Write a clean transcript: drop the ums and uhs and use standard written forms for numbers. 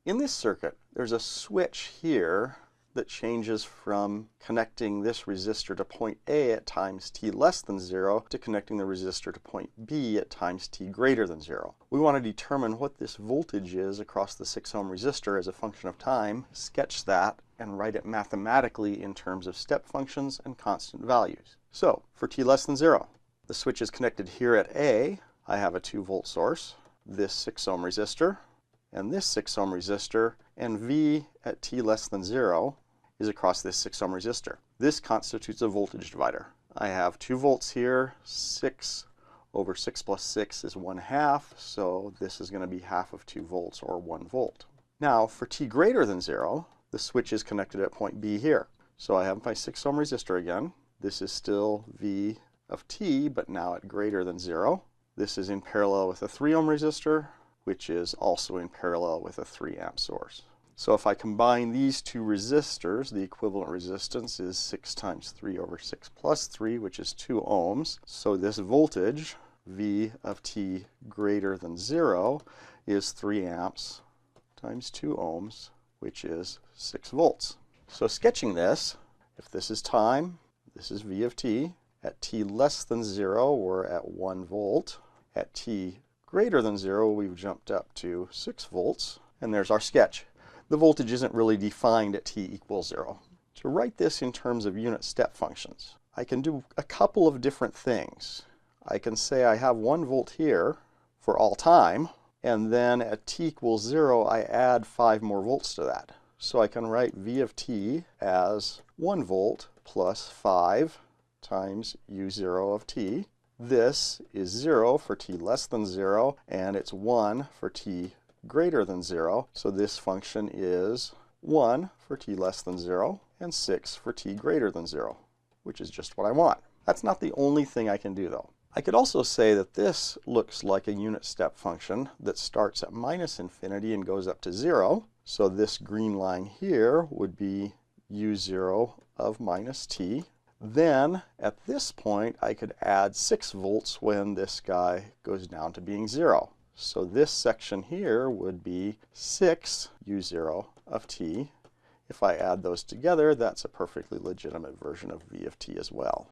In this circuit, there's a switch here that changes from connecting this resistor to point A at times t less than 0 to connecting the resistor to point B at times t greater than 0. We want to determine what this voltage is across the 6 ohm resistor as a function of time, sketch that, and write it mathematically in terms of step functions and constant values. So, for t less than 0, the switch is connected here at A. I have a 2 volt source, this 6 ohm resistor, and this 6 ohm resistor, and V at t less than 0 is across this 6 ohm resistor. This constitutes a voltage divider. I have 2 volts here, 6 over 6 plus 6 is 1/2, so this is going to be half of 2 volts, or 1 volt. Now, for t greater than 0, the switch is connected at point B here. So I have my 6 ohm resistor again. This is still V of t, but now at greater than 0. This is in parallel with a 3 ohm resistor, which is also in parallel with a 3 amp source. So if I combine these two resistors, the equivalent resistance is 6 times 3 over 6 plus 3, which is 2 ohms. So this voltage, V of t greater than 0, is 3 amps times 2 ohms, which is 6 volts. So sketching this, if this is time, this is V of t. At t less than 0, we're at 1 volt. At t greater than 0, we've jumped up to 6 volts. And there's our sketch. The voltage isn't really defined at t equals 0. To write this in terms of unit step functions, I can do a couple of different things. I can say I have 1 volt here for all time, and then at t equals 0, I add 5 more volts to that. So I can write V of t as 1 volt plus 5 times u0 of t. This is 0 for t less than 0, and it's 1 for t greater than 0. So this function is 1 for t less than 0 and 6 for t greater than 0, which is just what I want. That's not the only thing I can do, though. I could also say that this looks like a unit step function that starts at minus infinity and goes up to 0. So this green line here would be u0 of minus t. Then, at this point, I could add 6 volts when this guy goes down to being 0. So this section here would be 6 u0 of t. If I add those together, that's a perfectly legitimate version of V of t as well.